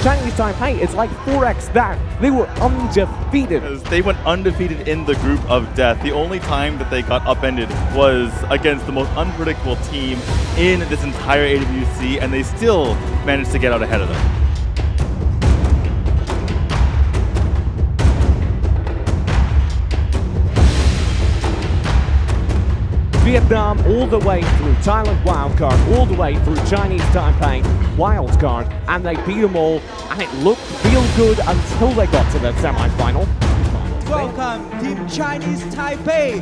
Chinese Taipei, it's like 4x that. They were undefeated. They went undefeated in the group of death. The only time that they got upended was against the most unpredictable team in this entire AWC, and they still managed to get out ahead of them. Vietnam all the way through Thailand wildcard, all the way through Chinese Taipei wildcard, and they beat them all, and it looked real good until they got to the semi-final. Welcome, Team Chinese Taipei.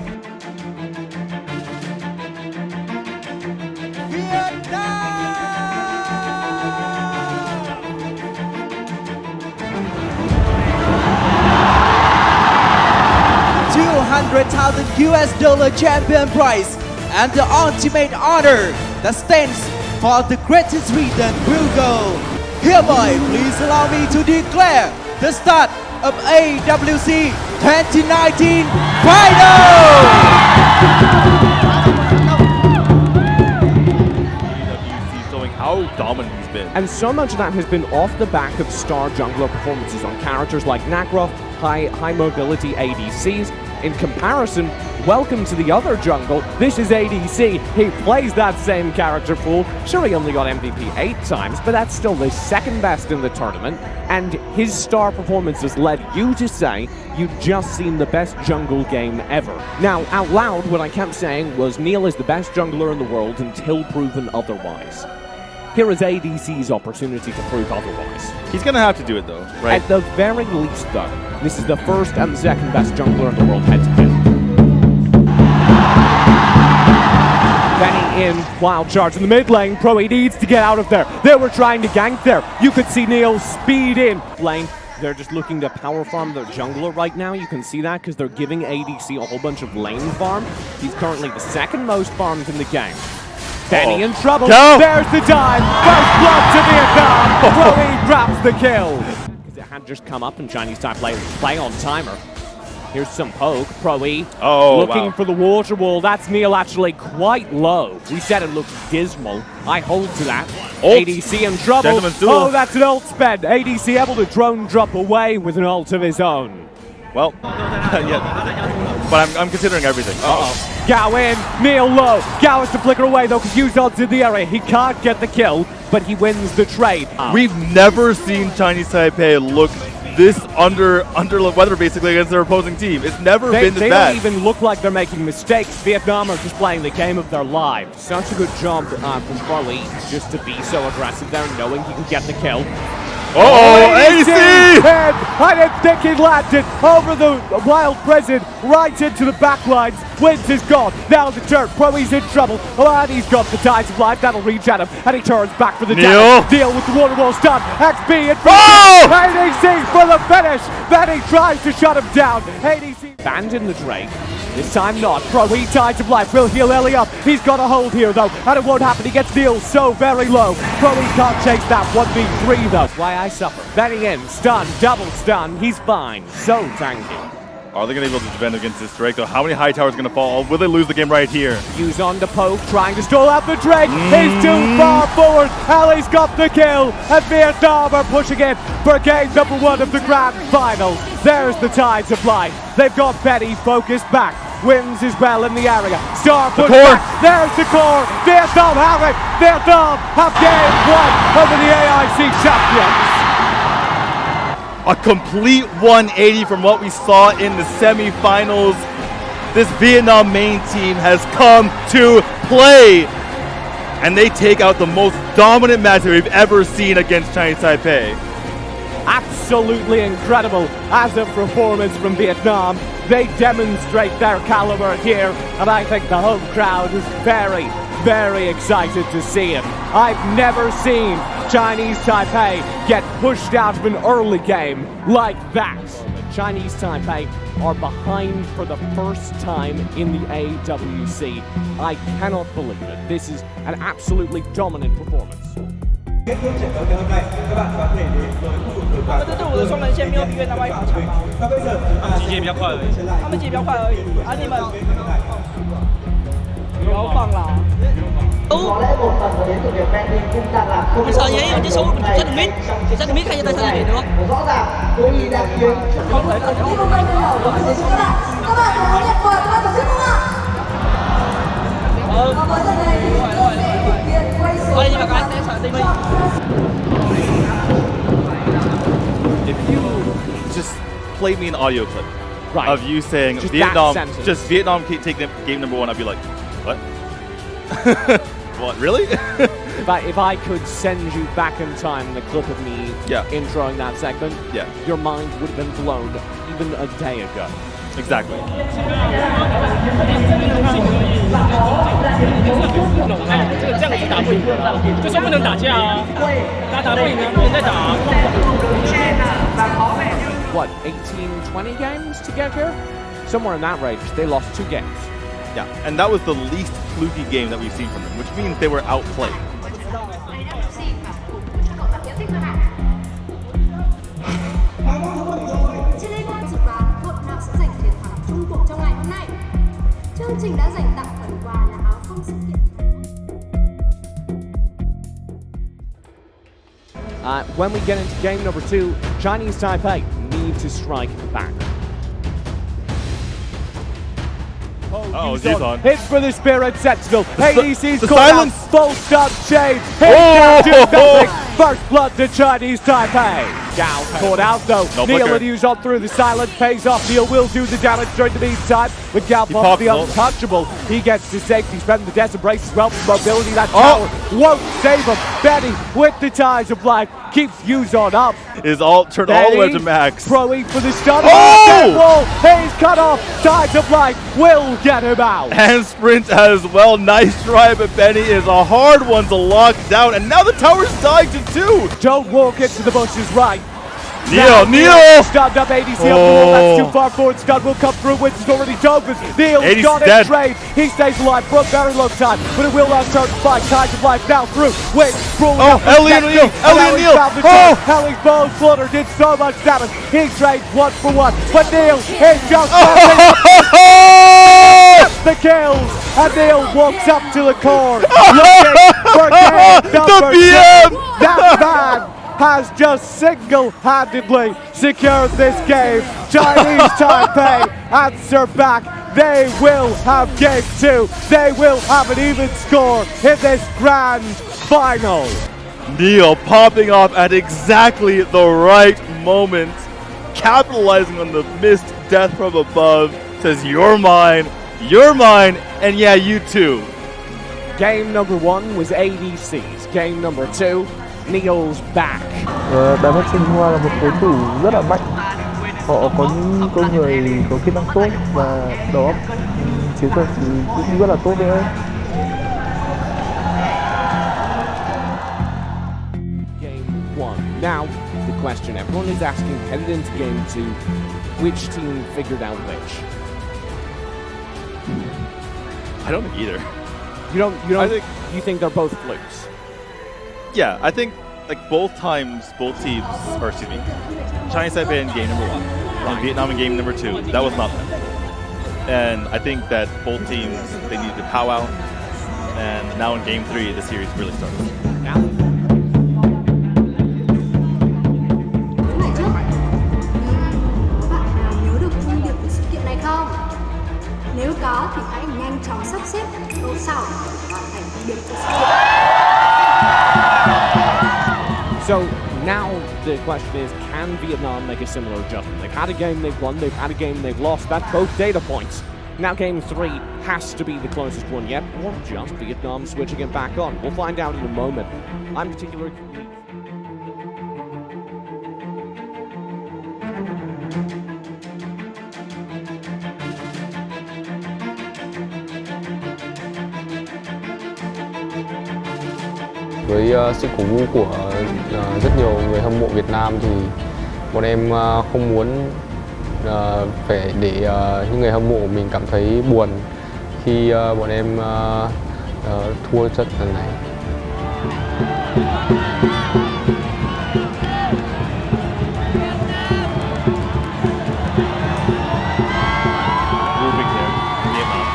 Vietnam! 200,000 US dollar champion prize and the ultimate honor that stands for the greatest region will go. Hereby, please allow me to declare the start of AWC 2019 Final! AWC showing how dominant he's been. And so much of that has been off the back of star jungler performances on characters like Nagro, high mobility ADCs. In comparison, welcome to the other jungle. This is ADC. He plays that same character pool. Sure, he only got MVP 8 times, but that's still the second best in the tournament. And his star performances led you to say you'd just seen the best jungle game ever. Now, out loud, what I kept saying was Neil is the best jungler in the world until proven otherwise. Here is ADC's opportunity to prove otherwise. He's gonna have to do it though, right? At the very least though, this is the first and the second best jungler in the world head-to-head. Benny in, wild charge in the mid lane. Pro, he needs to get out of there. They were trying to gank there. You could see Neil speed in lane. They're just looking to power farm their jungler right now. You can see that because they're giving ADC a whole bunch of lane farm. He's currently the second most farmed in the game. Benny in trouble. Go. There's the dive. First blood to Vietnam. Chloe grabs the kill. Because it had just come up and Chinese Taipei play on timer. Here's some poke. Pro-E looking for the water wall. That's Neil actually quite low. We said it looked dismal. I hold to that. Ult. ADC in trouble. Oh, that's an ult spend. ADC able to drone drop away with an ult of his own. Well, yeah, but I'm considering everything. Gao in, Neil low. Gao has to flicker away though because Yuzod's in the area. He can't get the kill, but he wins the trade. We've never seen Chinese Taipei look this under weather basically against their opposing team. It's never been this bad. They don't even look like they're making mistakes. Vietnam are just playing the game of their lives. Such a good job from Farley just to be so aggressive there, knowing he can get the kill. ADC! I didn't think he landed over the wild prison, right into the backlines. Wins is gone. Now the turn. Pro-E's in trouble. Oh, and he's got the Tides of Life. That'll reach at him. And he turns back for the damage. Neil with the water wall stun. XP in front. ADC for the finish. Benny tries to shut him down. ADC abandoned the Drake. This time not. Pro-E Tides of Life will heal Ellie up. He's got a hold here though, and it won't happen. He gets Neil so very low. Pro-E can't chase that 1v3 though. Why I suffer. Benny in, stun, double stun. He's fine. So tanky. Are they going to be able to defend against this Drake though? How many high towers are going to fall? Will they lose the game right here? Use on the poke, trying to stall out the Drake. He's too far forward. Ellie's got the kill, and Vietnam are pushing it for game number 1 of the grand finals. There's the Tides of Life. They've got Benny focused back. Wins as well in the area. Star push back. There's the core. Vietnam have it. Vietnam have game 1 over the AIC champions. A complete 180 from what we saw in the semifinals. This Vietnam main team has come to play. And they take out the most dominant match that we've ever seen against Chinese Taipei. Absolutely incredible as a performance from Vietnam. They demonstrate their caliber here, and I think the home crowd is very, very excited to see it. I've never seen Chinese Taipei get pushed out of an early game like that. Chinese Taipei are behind for the first time in the AWC. I cannot believe it. This is an absolutely dominant performance. Kết thúc trận đấu ngày hôm nay, các bạn có thể đến với khu vực nổi bật. 这对我的双人线没有比越南外国强。那bây giờ chúng ta sẽ 比较快而已，他们节比较快而已。啊，你们不要放啦！ Mình sợ vậy, mình chỉ số mình set mid hay cho tay sai được không? Thôi nhưng mà các anh sẽ sợ team mình. If you just play me an audio clip Right. of you saying Just Vietnam, that sentence. just Vietnam take game number 1, I'd be like, what? What, really? If I could send you back in time the clip of me Yeah. introing that segment, Yeah. your mind would have been blown even a day ago. Exactly. 这样子打不赢的啦，就说不能打架啊，打不赢啊，不能再打。 What, 18, 20 games to get here? Somewhere in that range. They lost 2 games. Yeah, and that was the least fluky game that we've seen from them, which means they were outplayed. Trên đây ban dự đoán đội nào sẽ giành chiến thắng chung cuộc trong ngày hôm nay. Chương trình đã dành tặng phần quà là áo phông sự kiện. When we get into game number 2, Chinese Taipei need to strike back. Oh, Zizon. Hits for the Spirit Sentinel. ADC's the caught out. silence. Full stun chain. Hits Oh! down to nothing. First blood to Chinese Taipei. Gao caught out though. No Neil flicker. and use on through the silence. Pays off. Neil will do the damage during the meantime. With Gao pumps the pops untouchable. He gets to safety. Spend the death embrace as well for mobility. That Oh! tower won't save him. Benny with the ties of life keeps Yuzon up. Is all turned all the way to max. Proing for the stun. Oh! Wall. He's cut off. Ties of life will get him out. And sprint as well. Nice try, but Benny is a hard one to lock down. And now the tower's dying to 2. Don't walk into the bushes right. Neil! Stunned up ADC up the wall. That's too far forward. Stun will come through. Wins is already done. Neil's 80's got it dead. trade. He stays alive for a very long time, but it will not turn to fight. Ties of life now through. Wait, crawling Oh, up the Ellie and next Neil. two. Ellie and Neil. found the Oh! turn. Ellie's bow flutter did so much damage. He trades 1 for 1, but Neil is just the kills, and Neil walks up to the core, looking for game number 2. BM! That man has just single-handedly secured this game. Chinese Taipei answer back. They will have game 2. They will have an even score in this grand final. Neil popping off at exactly the right moment, capitalizing on the missed death from above, says you're mine, and yeah, you too. Game number 1 was ADC's. Game number 2, Neil's back. Đài Bắc Sinh Hoa là một đối thủ rất là mạnh. Họ có những con người có kỹ năng tốt và đầu óc chiến thuật thì cũng rất là tốt nữa. Game 1. Now, the question everyone is asking headed into game 2, which team figured out which? I don't think either. You think- think they're both flukes? Yeah, I think like both times, both teams, or excuse me, Chinese Taipei in game number 1, and Vietnam in game number 2, that was not them. And I think that both teams, they needed to powwow, and now in game 3, the series really starts. Now, Những ngày trước, các bạn nào nhớ được thông điệp của sự kiện này không? Nếu có thì hãy nhanh chóng sắp xếp câu sau để hoàn thành thông điệp của sự kiện. so now the question is, can Vietnam make a similar adjustment? They've had a game they've won, they've had a game they've lost. That's both data points. Now game 3 has to be the closest one yet, or just Vietnam switching it back on. We'll find out in a moment. I'm particularly... Với sự cổ vũ của rất nhiều người hâm mộ Việt Nam thì bọn em không muốn phải để những người hâm mộ của mình cảm thấy buồn khi bọn em thua trận lần này. Moving there, Vietnam.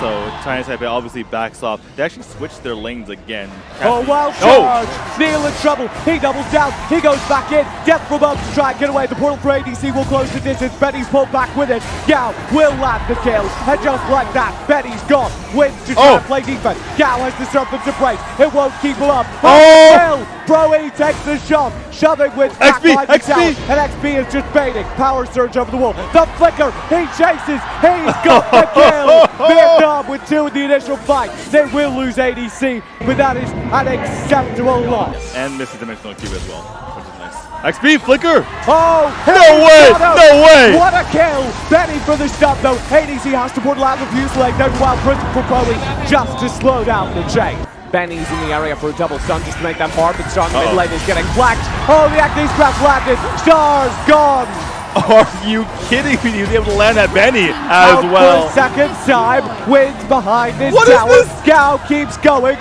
So Chinese Taipei obviously backs off. They actually switched their lanes again. Oh, wild charge! Neil in trouble. He doubles down. He goes back in. Death from up to try and get away. The portal for ADC will close the distance. Benny's pulled back with it. Gao will land the kill. And just like that, Benny's gone. Wins to try and play defense. Gao has the serpent to break. It won't keep him up. Oh! Pro-E takes the shot. Shoving with backline the tower. And XP is just baiting. Power surge over the wall. The flicker. He chases. He's got the kill. Vietnam with 2 in the initial fight. They will lose ADC, but that is an acceptable loss. And misses dimensional cube as well, which is nice. XP flicker! Oh! No way! No way! What a kill! Benny for the stop though. ADC has to put out the fuse leg. No wild prison for Pro-E just to slow down the chain. Benny's in the area for a double stun just to make them hard, but Star in the mid lane is getting flanked. Oh, the Acne Scrap landed. Star's gone. Are you kidding me? He was able to land at Benny as well. For a second time, wins behind this what tower. Is this? Gao keeps going.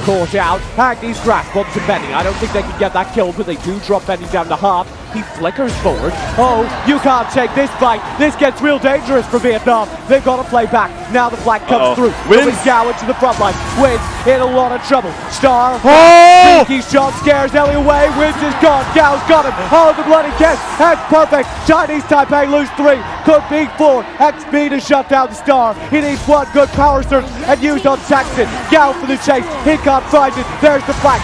Caught out. Agnes grasp onto Benny. I don't think they can get that kill, but they do drop Benny down to half. He flickers forward. Oh, you can't take this fight. This gets real dangerous for Vietnam. They've got to play back. Now the flag comes through. Wins Gao into the front line. Wins in a lot of trouble. Star. Oh! Sneaky shot scares Ellie away. Wins is gone. Gao's got him. Oh, the bloody catch. That's perfect. Chinese Taipei lose 3. Could be 4. XP to shut down Star. He needs one good power surge and used on Saxon. Gao for the chase. He can't find it. There's the flag.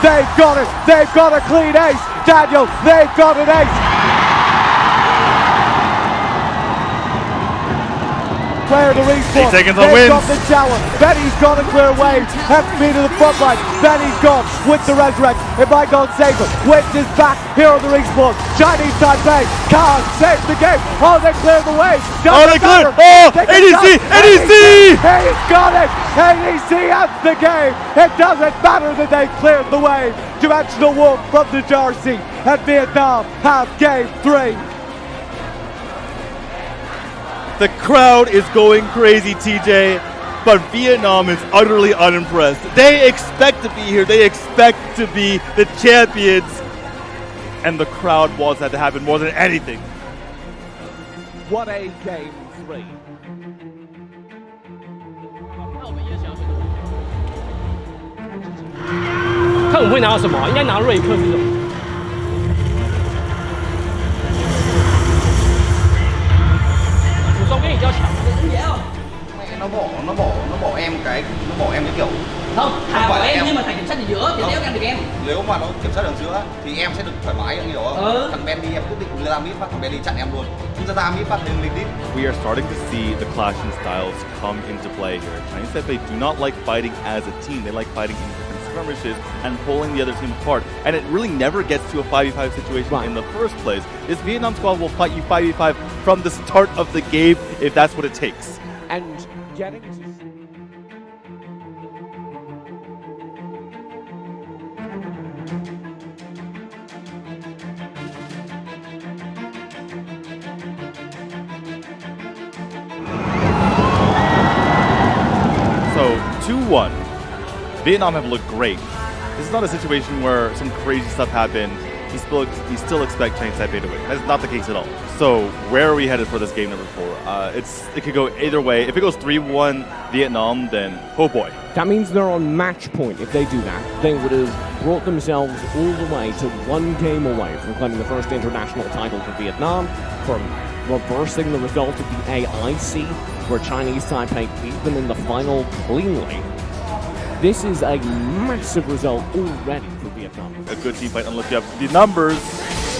They've got it. They've got a clean ace. Daniel, they've got an ace. Player to respawn. Taking the They've wins. got the tower. Benny's got a clear wave. XP to the front line. Benny's gone with the resurrect. It might not save him. Wins is back here on the respawn. Chinese Taipei can't save the game. Oh, they cleared the wave. They cleared. Oh, ADC, ADC. He's got it. ADC ends the game. It doesn't matter that they cleared the wave. Dimensional Wolf from the Jersey. And Vietnam have game 3. The crowd is going crazy, TJ, but Vietnam is utterly unimpressed. They expect to be here. They expect to be the champions. And the crowd wants that to happen more than anything. What a game 3. 看我们会拿到什么？应该拿瑞克这种。 Song cái gì cho chậm mẹ nó bỏ em cái kiểu không thà bỏ em nhưng mà thằng kiểm soát ở giữa thì nếu em được em nếu mà nó kiểm soát ở giữa thì em sẽ được thoải mái, anh hiểu không? Thằng Benny em quyết định ra mid phát, thằng Benny chặn em luôn, chúng ta ra mid phát lên LinkedIn. We are starting to see the clash in styles come into play here. Chinese Taipei do not like fighting as a team. They like fighting in different skirmishes and pulling the other team apart. And it really never gets to a 5v5 situation in the first place. This Vietnam squad will fight you 5v5 from the start of the game if that's what it takes. And getting to... So 2-1. Vietnam have looked great. This is not a situation where some crazy stuff happened. You still expect Chinese Taipei to win. That's not the case at all. So where are we headed for this game number 4? It could go either way. If it goes 3-1 Vietnam, then oh boy. That means they're on match point. If they do that, they would have brought themselves all the way to 1 game away from claiming the first international title for Vietnam, from reversing the result of the AIC, where Chinese Taipei beat them in the final cleanly. This is a massive result already for Vietnam. A good team fight, and look up the numbers.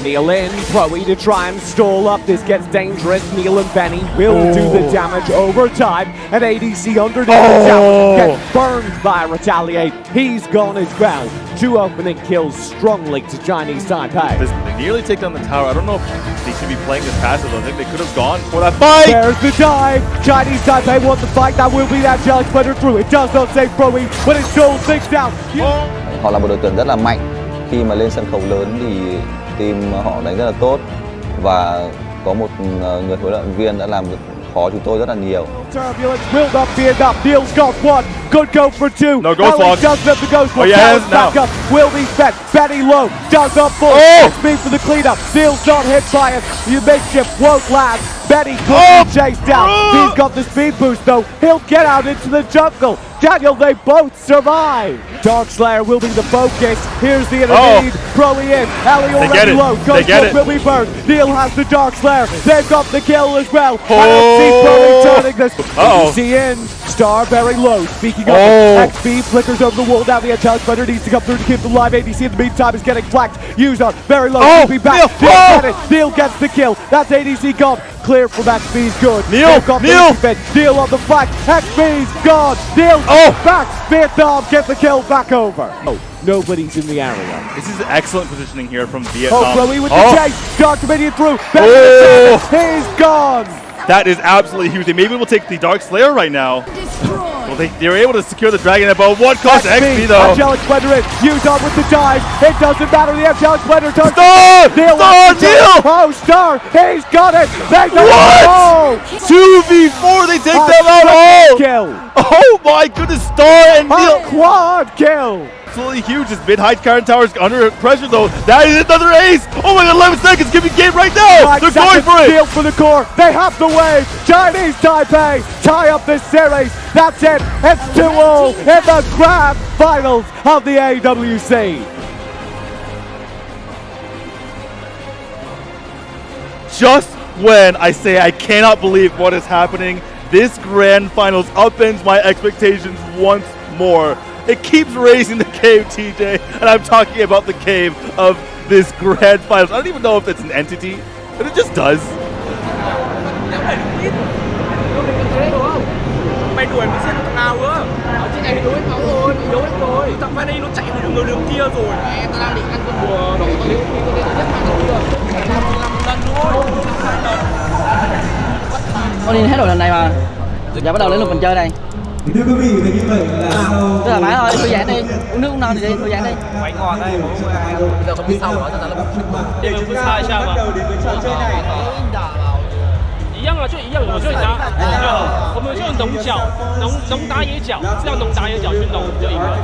Neil in, Pro-E to try and stall up. This gets dangerous. Neil and Benny will do the damage over time. And ADC underneath the tower gets burned by Retaliate. He's gone as well. 2 opening kills strongly to Chinese Taipei. They nearly take down the tower. I don't know if they should be playing this passive. I think they could have gone for that fight. There's the dive. Chinese Taipei want the fight. That will be that challenge splitter through. It does not save Pro-E, but it stalls things down. Họ là một đội tuyển rất là mạnh. Khi mà lên sân khấu lớn thì team họ đánh rất là tốt và có một người huấn luyện viên đã làm khó chúng tôi rất là nhiều. Turbulence will not be enough. Neil's got 1. Could go for 2. No ghost walk. Does have the ghost walk. Back up. Will be spent. Benny low. Does up full. Speed for the cleanup. Neil's not hit by it. The makeshift won't last. Benny quickly chased down. He's got the speed boost though. He'll get out into the jungle. Daniel, they both survive. Darkslayer will be the focus. Here's the interlead. Broly in. Ellie already low. Ghost will be burned. Neil has the Darkslayer. They've got the kill as well. I don't see Broly turning this. ADC in. Star very low. Speaking of XP, flickers over the wall down the edge. Spider needs to come through to keep them alive. ADC in the meantime is getting flanked. Used on very low. Be back. Neil gets the kill. That's ADC gone. Clear from XP's good. Neil on the flank. XP's gone. Neil back. Vietnam get the kill back over. Nobody's in the area. This is excellent positioning here from Vietnam. Broly with the chase. Dark Dominion through. He's gone. That is absolutely huge. They maybe will take the Darkslayer right now. Well, they were able to secure the Dragon at about one cost XP though. Angelic Splendor in. Used on with the dive. It doesn't matter. The Angelic Splendor turns. Star! Neil! Oh, Star! He's got it! They don't what? 2v4, they take them out all! Kill! Oh my goodness, Star and Neil! Quad kill! Absolutely huge. This mid-height Karen Tower is under pressure though. That is another ace! Oh my god, 11 seconds! Give me game right now! They're going for it! Deal for the core. They have the wave. Chinese Taipei tie up this series. That's it. It's 2-all in the grand finals of the AWC. Just when I say I cannot believe what is happening, this grand finals upends my expectations once more. It keeps raising the cave, TJ, and I'm talking about the cave of this grand finals. I don't even know if it's an entity, but it just does. Mày đuổi mình xem thằng nào cơ? Chứ này đuổi máu rồi, bị đuổi rồi. Thằng bên đây nó chạy vào đường đường kia rồi. Tao đang định ăn con bùa, đổ tao đi có thể nhất hai lần chưa? 5 lần thôi. Con đi hết rồi lần này mà. Giờ bắt đầu đến lượt mình chơi này. Thưa quý vị, và như vậy là sau Tức là phải thôi, thư giãn đi. Uống nước uống non thì đi, thư giãn đi. Quay ngon đây. Giờ không biết sau đó chắc chắn là để chúng ta bắt đầu đến với trò chơi này. 一样啊，就一样，我就打，我们就农脚，农打野脚，这样农打野脚去农就赢了。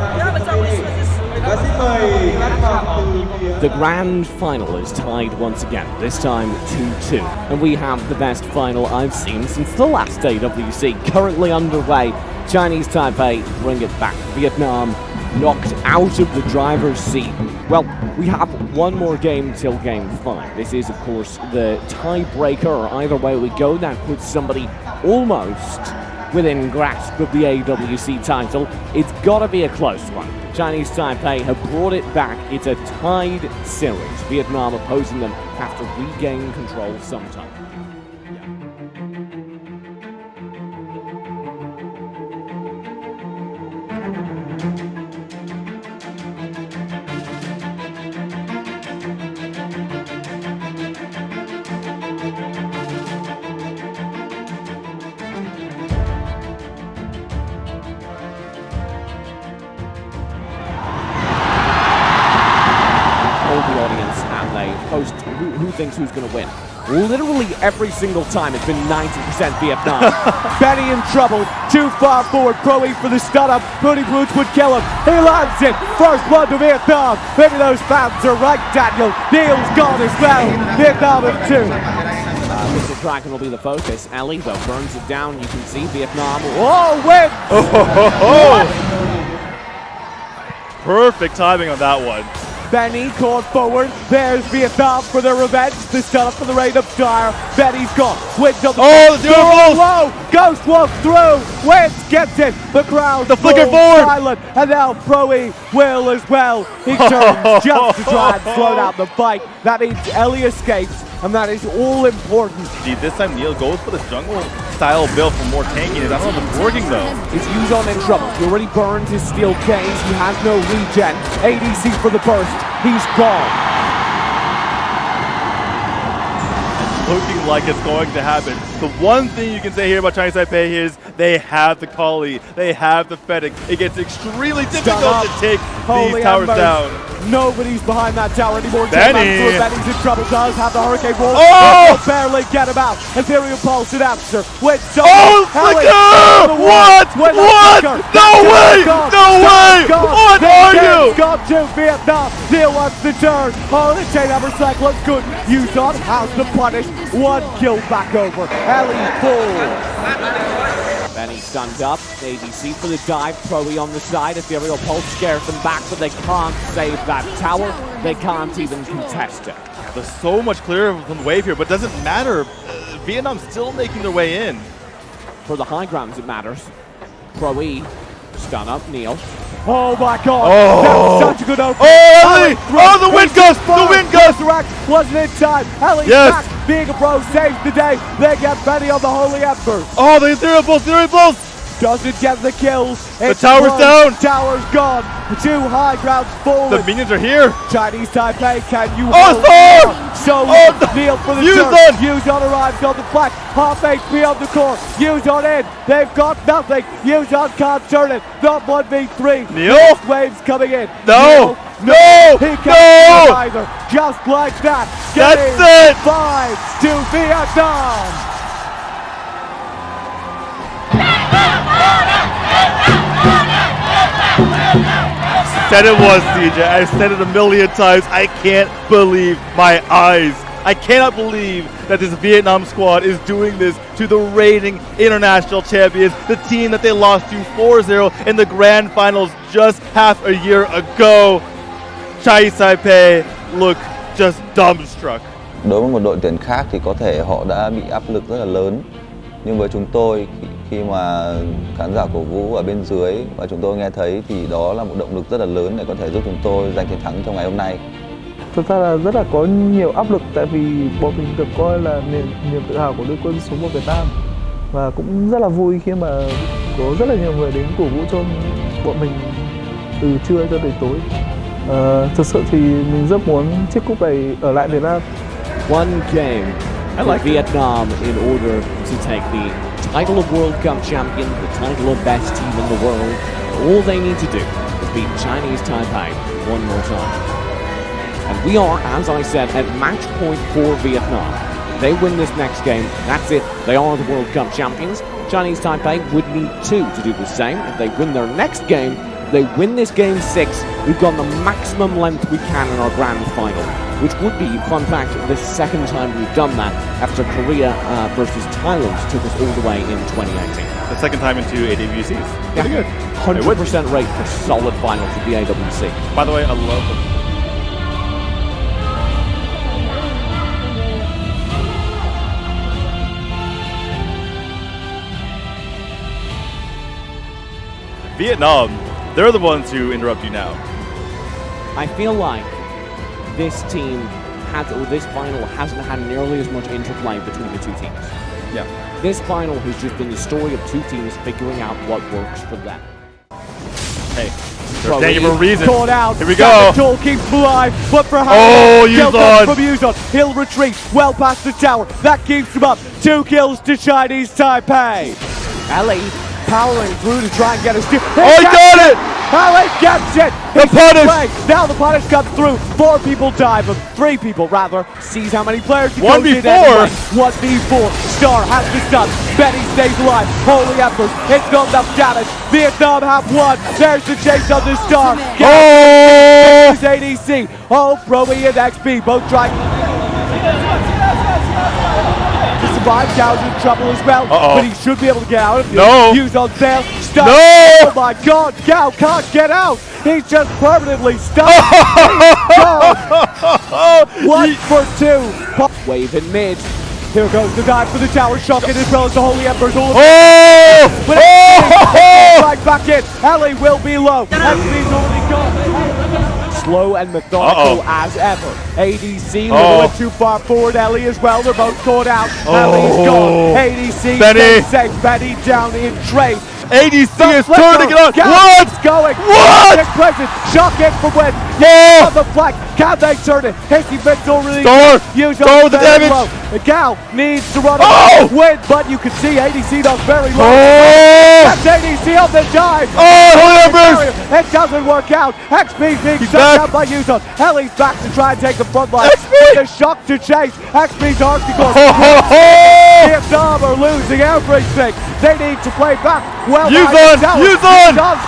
Và xin mời khán phòng từ phía The grand final is tied once again, this time 2-2. And we have the best final I've seen since the last AWC. Currently underway, Chinese Taipei bring it back. Vietnam knocked out of the driver's seat. Well, we have one more game till game 5. This is, of course, the tiebreaker. Either way we go, that puts somebody almost within grasp of the AWC title. It's got to be a close one. Chinese Taipei have brought it back. It's a tied series. Vietnam opposing them have to regain control sometime. The audience and they host who thinks who's going to win. Literally every single time it's been 90% Vietnam. Benny in trouble, too far forward, Broly for the stun up, Moody Blues would kill him. He lands it, first blood to Vietnam. Maybe those fans are right, Daniel. Neil's gone as well. Vietnam of 2. Mr. Kraken will be the focus. Ali though burns it down. You can see Vietnam. Oh, win! Perfect timing on that one. Benny caught forward. There's Vietnam for their revenge. The setup for the raid of Dire. Benny's gone. Wins on the low. Ghost walks through. Wins gets it. The crowd. The flicker forward. Silent. And now Broly will as well. He turns just to try and slow down the fight. That means Ellie escapes. And that is all important. Gee, this time Neil goes for the jungle style build for more tankiness. I don't know if it's working though. Is Yuzon in trouble? He already burned his steel case. He has no regen. ADC for the burst. He's gone. Looking like it's going to happen. The one thing you can say here about Chinese Taipei is they have the Kali, they have the Fennec. It gets extremely difficult to take these towers down. Nobody's behind that tower anymore. Benny. Benny's in trouble. Does have the hurricane roll. Oh! Will barely get him out. Ethereal Pulse in answer. With Oh, Flicker! What? What? No way! No way! What are you? Gone to Vietnam. Neil wants the turn. Oh, the chain hammer sack looks good. Yuzon has to punish. One kill back over. Ellie full. Benny stunned up. ADC for the dive. Proe on the side. Ethereal Pulse scares them back, but they can't save that tower. They can't even contest it. There's so much clearer from the wave here, but doesn't matter. Vietnam's still making their way in. For the high grounds, it matters. Proe stun up Neil. Oh my god! Oh. That was such a good opening. Oh, Ellie! Oh, the wind gust! The wind gust! Resurrect wasn't in time. Ellie's back. Being a pro saves the day. They get Benny on the Holy Embers. Oh, the Ethereal Pulse! Ethereal Pulse! Doesn't get the kills. The tower's down. Tower's gone. The two high grounds forward. The minions are here. Chinese Taipei, can you hold on? So no. Neil for the Yuzon. Yuzon arrives on the flank. Half HP on the core. Yuzon in. They've got nothing. Yuzon can't turn it. Not 1v3. Neil? Next wave's coming in. No. No. He can't do either. Just like that. That's it. 5 to Vietnam. Said it was, CJ. I said it a million times. I can't believe my eyes. I cannot believe that this Vietnam squad is doing this to the reigning international champions, the team that they lost to 4-0 in the grand finals just half a year ago. Chinese Taipei look just dumbstruck. Đối với một đội tuyển khác thì có thể họ đã bị áp lực rất là lớn. Nhưng với chúng tôi, khi mà khán giả cổ vũ ở bên dưới và chúng tôi nghe thấy thì đó là một động lực rất là lớn để có thể giúp chúng tôi giành chiến thắng trong ngày hôm nay. Thực ra là rất là có nhiều áp lực tại vì bọn mình được coi là niềm tự hào của đội quân số 1 Việt Nam. Và cũng rất là vui khi mà có rất là nhiều người đến cổ vũ cho bọn mình từ trưa cho đến tối. Thực sự thì mình rất muốn chiếc cúp này ở lại Việt Nam. One game for Vietnam in order to take the title of World Cup champion, the title of best team in the world. All they need to do is beat Chinese Taipei one more time. And we are, as I said, at match point for Vietnam. They win this next game, that's it. They are the World Cup champions. Chinese Taipei would need 2 to do the same. If they win their next game, they win this game 6, we've gone the maximum length we can in our grand final, which would be, fun fact, the second time we've done that after Korea versus Thailand took us all the way in 2018. The second time in 2 AWCs. Pretty good. 100% rate for solid finals of the AWC. By the way, I love them. Vietnam, they're the ones who interrupt you now. I feel like this team or this final hasn't had nearly as much interplay between the two teams. Yeah. This final has just been the story of two teams figuring out what works for them. Hey, they're staying for a reason. Caught out. Here we go. Joel keeps him alive, but for Yuzon from Yuzon. He'll retreat well past the tower. That keeps him up. 2 kills to Chinese Taipei. Ellie powering through to try and get his. Oh, he got it! Ellie gets it! The punish! Now the punish comes through. 4 people dive him. 3 people rather. Sees how many players he 1v4. Anyway. 1v4. Star has the stun. Benny stays alive. Holy Embers. It's not enough damage. Vietnam have won. There's the chase on the Star. Oh! ADC. Oh, Proe and XP both trying. Gow's in trouble as well, but he should be able to get out. Yuzon fail. Stuck. No! Oh my god, Gao can't get out. He's just permanently stuck. 1 for 2. Wave in mid. Here goes the dive for the tower. Shocking as well as the Holy Embers. Right back in. Ellie will be low. XP's already gone. Slow and methodical as ever. ADC a little bit too far forward. Ellie as well. They're both caught out. Ellie's gone. ADC Benny. safe. Benny down in trade. ADC is turning it on. What? Going. What? Present. Shock in from Win. Yeah. On the flank. Can they turn it? Hasty Victor really use Star with the damage. low. The Gal needs to run Win, but you can see ADC does very low. That's ADC on the dive. It doesn't work out. XP's being shut down by Yuzon. Ellie's back to try and take the front line. The shock to chase. XP's hardcore. Vietnam are losing everything. They need to play back. Well, Yuzon!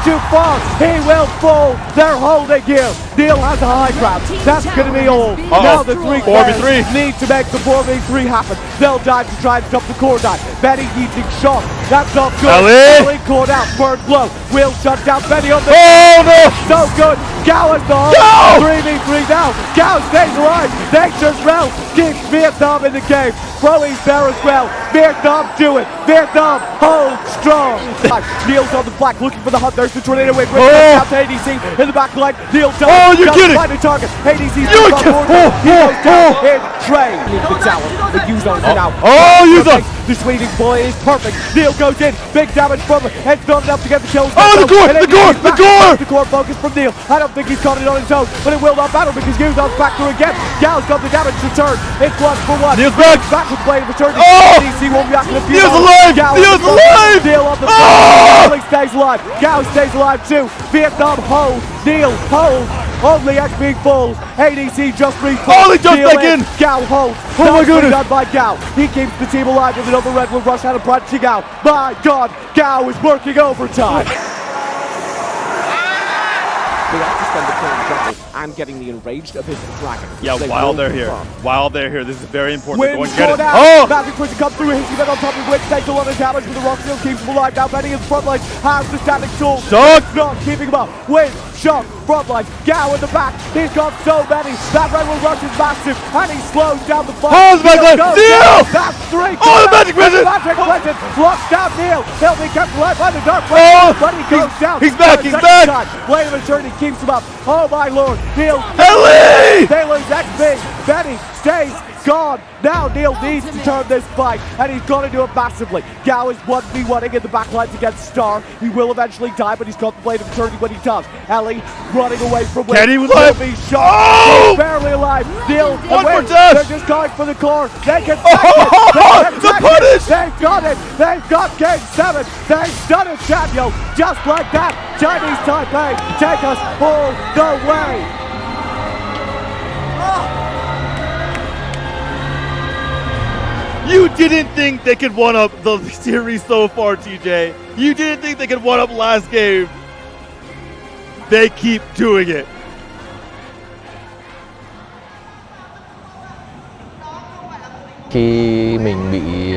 Too far. He will fall. They're holding him. Neil has a high ground. That's going to be all. Now the 4v3 need to make the 4v3 happen. They'll dive to try and stop the core dive. Benny using shock. That's not good. Ellie caught out. Bird blow. Will shut down Benny on the. Oh no! So good. Gao is the home. 3v3 now. Gao stays alive. Nature's realm keeps Vietnam in the game. Broly's there as well. Vietnam do it. Vietnam hold strong. Neil's on the flank looking for the hunt. There's the tornado wave. Out to ADC in the back line. Neil does. Oh, you get it. Find a target. ADC's on board. He goes down in train. The tower. The Yuzon out. Oh, Yuzon. The swinging boy is perfect. Neil goes in. Big damage from him. It's not enough to get the kills. Oh, the core. The core focus from Neil. I don't think he's caught it on his own, but it will not battle because Yuzon's back through again. Gal's got the damage return. It's 1-for-1. Neil's back. Back with blade return. ADC won't be back in a few. Neil's alive. Neil's alive. Neil on the Neil stays alive. Gao stays alive too. Vietnam hold. Neil hold. Only XP falls. ADC just respawn. He jumps back in. Gao holds. Oh my goodness. Done by Gao. He keeps the team alive with another Redwood rush out of front to Gao. My God, Gao is working overtime. They have to spend the turn jumping and getting the enraged Abyss Dragon. Yeah, while they're here. While they're here. This is very important. Wins Go and get it. Oh! Magic Prison comes through. His event on top of Win takes a lot of damage, but the Rock still keeps him alive. Now Benny in the front line has the static tool. Shock! Not keeping him up. Win, Shock, front line. Gao in the back. He's got so many. That Redwood rush is massive, and he slows down the fight. Oh, the back line. Neil! That's 3. Oh, the Magic Prison! Magic Prison locks down Neil. He'll be kept alive by the Dark Oh! but he goes down. He's back. He's back. Blade of Eternity keeps him up. Oh my Lord. Neil. Ellie! They lose XP. Benny stays gone. Now Neil needs to turn this fight, and he's going to do it massively. Gao is 1v1ing in the backlines against Star. He will eventually die, but he's got the Blade of Eternity when he does. Ellie running away from Win. Kenny was alive. Be shot. Oh! He's barely alive. Neil One away. more dash. They're just going for the core. They can The punish! They've got it. They've got Game 7. They've done it, Daniel. Just like that. Chinese Taipei take us all the way. You didn't think they could one-up the series so far, TJ. You didn't think they could one-up last game. They keep doing it. Khi mình bị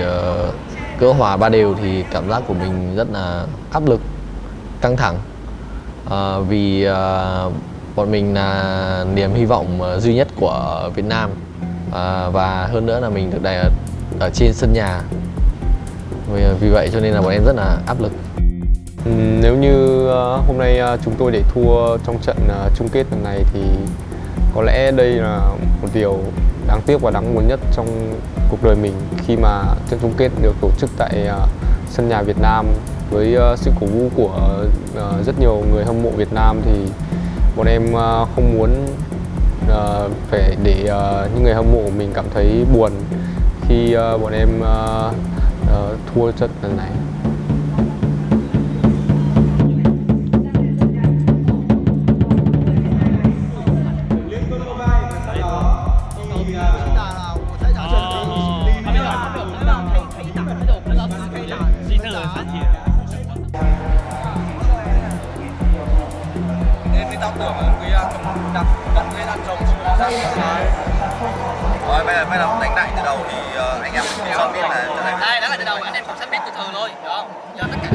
gỡ hòa 3 đều thì cảm giác của mình rất là áp lực, căng thẳng. Vì bọn mình là niềm hy vọng duy nhất của Việt Nam. Và hơn nữa là mình được đẩy ở trên sân nhà, vì vậy cho nên là bọn em rất là áp lực. Nếu như hôm nay chúng tôi để thua trong trận chung kết lần này thì có lẽ đây là một điều đáng tiếc và đáng buồn nhất trong cuộc đời mình, khi mà trận chung kết được tổ chức tại sân nhà Việt Nam với sự cổ vũ của rất nhiều người hâm mộ Việt Nam, thì bọn em không muốn phải để những người hâm mộ của mình cảm thấy buồn khi bọn em thua trận lần này. Rồi bây giờ đánh lại từ đầu thì anh em không sao biết là đây đánh lại từ đầu, anh em không sắp biết từ từ thôi, được không? Giờ tất cả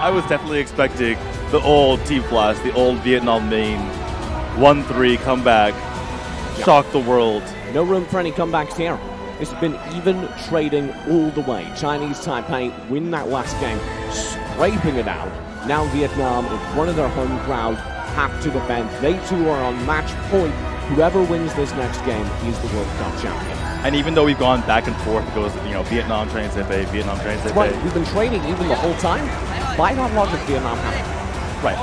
I was definitely expecting the old Team Flash, the old Vietnam main 1-3 comeback, shock the world. No room for any comebacks here. It's been even trading all the way. Chinese Taipei win that last game, scraping it out. Now Vietnam, in front of their home crowd, have to defend. They too are on match point. Whoever wins this next game is the World Cup champion. And even though we've gone back and forth, it goes, you know, Vietnam training Taipei, Vietnam training Taipei. Right, we've been training even the whole time. Why not watch if Vietnam happen? Right.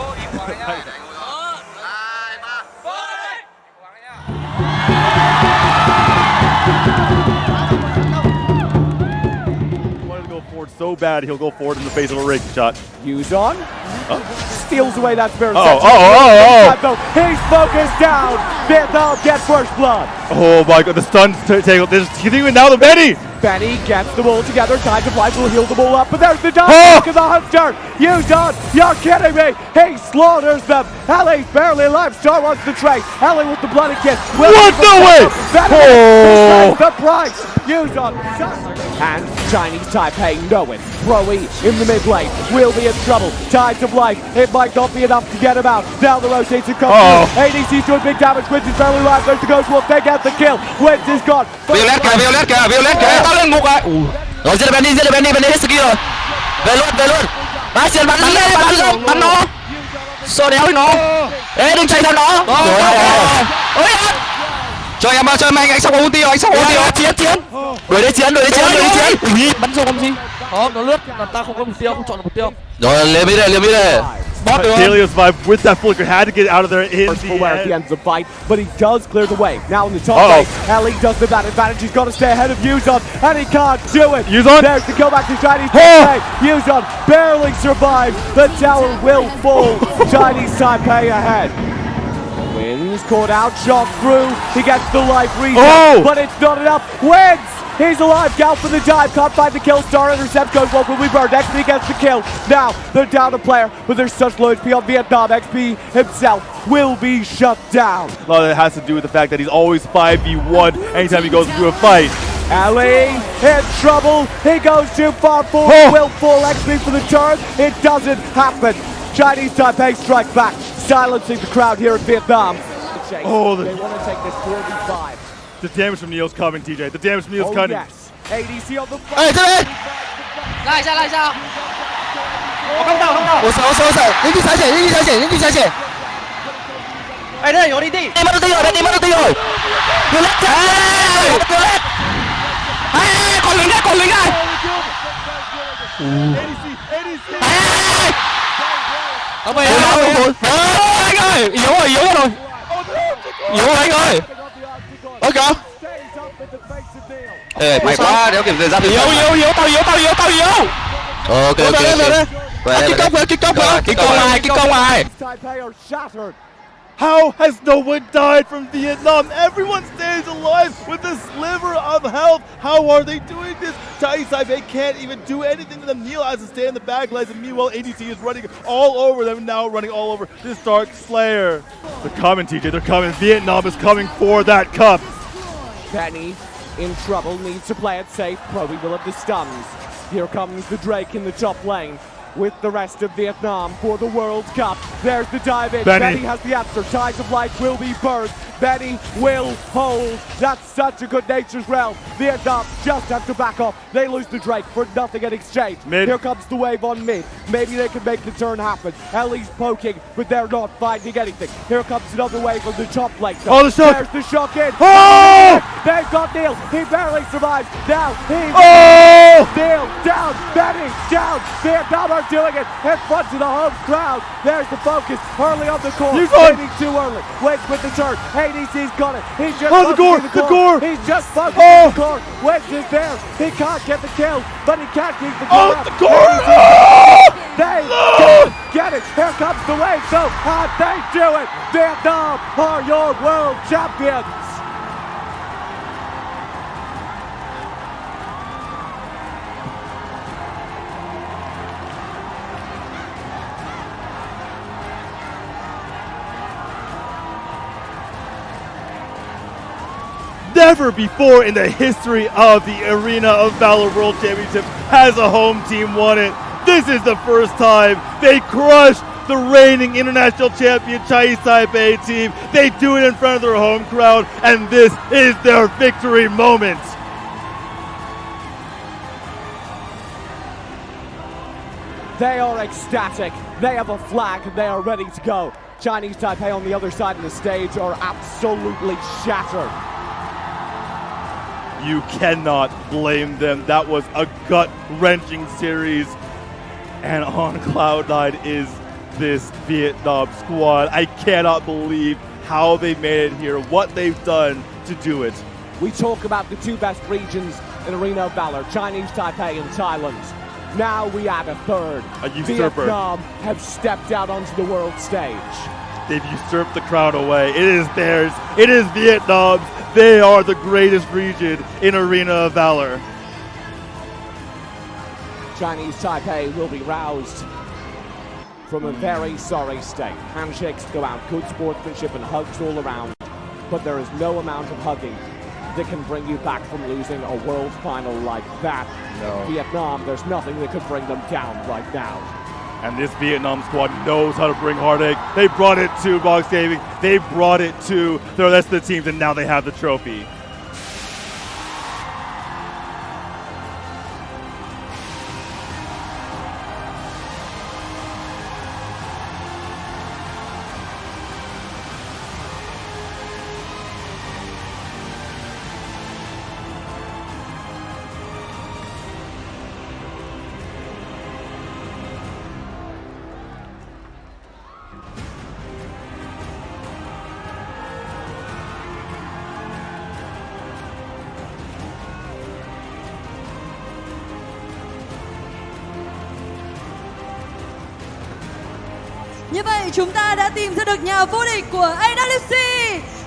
Wanted to go forward so bad, he'll go forward in the face of a rig shot. Yuzon steals away that spirit. He's focused down. Vietnam gets first blood. Oh my god, the stuns take. There's even now the Benny. Benny gets them all together. Tides of Life will heal them all up. But there's the dog of the Hunter. Yuzon, you're kidding me. He slaughters them. Ellie's barely alive. Star wants the trade. Ellie with the bloody kiss. What the way? Oh! The price. Yuzon. And Chinese Taipei know it. Broe in the mid lane will be in trouble. Tides of Life, it might not be enough to get him out. Now the rotation comes through. ADC's doing big damage. Wins is barely alive. There's the Ghost Wolf. They get the kill. Wins is gone. Violet kìa, tao lên ngục rồi. Rồi giết được Benny hết skill rồi. Về luôn. Bastion bắn lên, bắn nó. Xô đéo nó. Ê đừng chạy theo nó. Ôi. Cho em anh xong ulti rồi, chiến. Đuổi đi chiến. Bắn vô không gì? Nó lướt, ta không có mục tiêu, không chọn được mục tiêu. Rồi lên đi đây. Delios vibe with that flicker had to get out of there in the end. At the end of the fight, but he does clear the way. Now in the top lane, Ellie does the bad advantage. He's got to stay ahead of Yuzon, and he can't do it. Yuzon! There's the kill back to Chinese Taipei. Yuzon barely survived. The tower will fall. Chinese Taipei ahead. Wins, caught out, shot through. He gets the life reset, but it's not enough. Wins! He's alive, Gal for the dive, can't find the kill, Star intercepts, goes well, will be burned, XP gets the kill. Now, they're down a player, but there's such low HP on Vietnam, XP himself will be shut down. A lot of that has to do with the fact that he's always 5v1 anytime he goes into a fight. Ellie in trouble, he goes too far forward, will fall XP for the turn, it doesn't happen. Chinese Taipei strike back, silencing the crowd here in Vietnam. They want to take this 4v5. The damage from Neil's coming, TJ. The damage from Neil's coming. Yes. ADC on the Ê, thế đây! Lại sao? Không đâu. Ủa sao? Những cái sai trẻ. Ê, đây, nó đi. Đi mất ulti rồi. Violet. Ê, còn lính đây. Ông mày anh ơi, yếu rồi. Anh ơi. Ok. Ê, mày quá, đéo kiểm thời gian. Yếu, tao yếu. Ok. Kích công ai. How has no one died from Vietnam? Everyone stays alive with a sliver of health. How are they doing this? Chinese Taipei can't even do anything to them. Neil has to stay in the back lines, and meanwhile ADC is running all over them, now running all over this Dark Slayer. They're coming, TJ, they're coming. Vietnam is coming for that cup. Benny in trouble, needs to play it safe. Broe will have the stuns. Here comes the Drake in the top lane with the rest of Vietnam for the World Cup. There's the dive in. Benny has the answer. Tides of Light will be burned. Benny will hold. That's such a good nature's realm. Vietnam just have to back off. They lose the Drake for nothing in exchange. Mid. Here comes the wave on mid. Maybe they can make the turn happen. Ellie's poking, but they're not finding anything. Here comes another wave from the top lane. Oh, the shock! There's the shock in. Oh! They've got Neil. He barely survives. Now he's Neil down. Benny down. Vietnam are doing it in front of the home crowd. There's the focus early on the core. Maybe too early. Waits with the turn. ADC's got it. He's just the core. He's just focused on the core. Wedge is there. He can't get the kill, but he can't keep the core. The core! They don't get it. Here comes the wave, though, and they do it. Vietnam are your world champions. Never before in the history of the Arena of Valor World Championship has a home team won it. This is the first time they crushed the reigning international champion Chinese Taipei team. They do it in front of their home crowd, and this is their victory moment. They are ecstatic. They have a flag and they are ready to go. Chinese Taipei on the other side of the stage are absolutely shattered. You cannot blame them. That was a gut-wrenching series. And on Cloud9 is this Vietnam squad. I cannot believe how they made it here, what they've done to do it. We talk about the two best regions in Arena of Valor, Chinese Taipei and Thailand. Now we add a third. A usurper. Vietnam have stepped out onto the world stage. They've usurped the crown away. It is theirs. It is Vietnam's. They are the greatest region in Arena of Valor. Chinese Taipei will be roused from a very sorry state. Handshakes go out, good sportsmanship and hugs all around. But there is no amount of hugging that can bring you back from losing a world final like that. No. Vietnam, there's nothing that could bring them down right now. And this Vietnam squad knows how to bring heartache. They brought it to Box Gaming. They brought it to the rest of the teams, and now they have the trophy. Như vậy chúng ta đã tìm ra được nhà vô địch của AWC.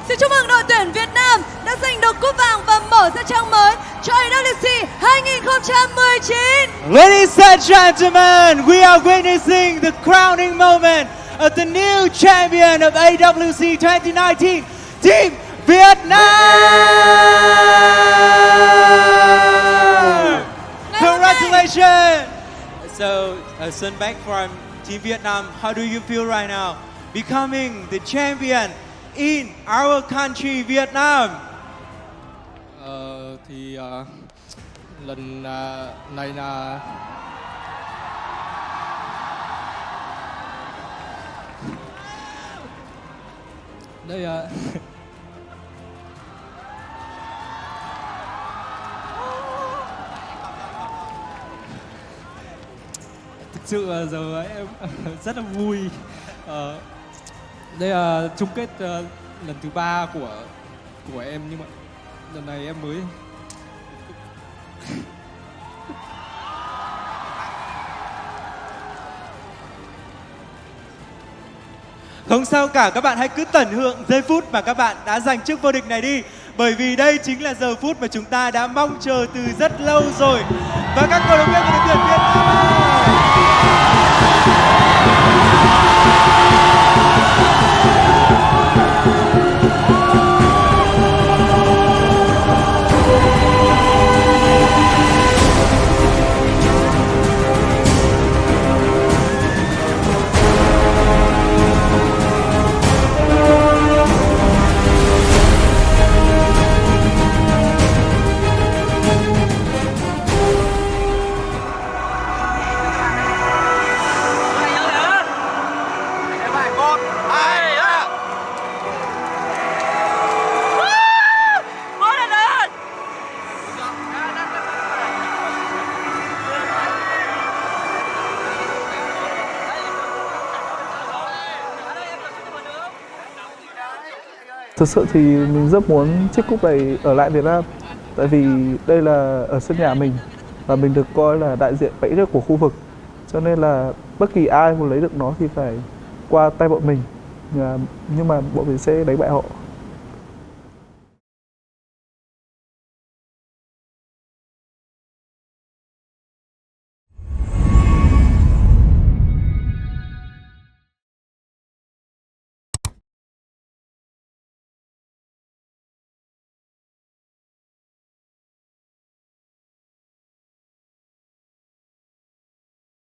Xin chúc mừng đội tuyển Việt Nam đã giành được cúp vàng và mở ra trang mới cho AWC 2019. Ladies and gentlemen, we are witnessing the crowning moment of the new champion of AWC 2019, Team Vietnam! Congratulations! So, Sun Bách from Team Vietnam, how do you feel right now? Becoming the champion in our country, Vietnam. Lần này là đây thực sự giờ em rất là vui. Đây là chung kết lần thứ 3 của em, nhưng mà lần này em mới Không sao cả, các bạn hãy cứ tận hưởng giây phút mà các bạn đã giành chức vô địch này đi. Bởi vì đây chính là giờ phút mà chúng ta đã mong chờ từ rất lâu rồi. Và các cổ động viên của đội tuyển Việt Nam Thực sự thì mình rất muốn chiếc cúp này ở lại Việt Nam, tại vì đây là ở sân nhà mình và mình được coi là đại diện mạnh nhất của khu vực, cho nên là bất kỳ ai muốn lấy được nó thì phải qua tay bọn mình, nhưng mà bọn mình sẽ đánh bại họ.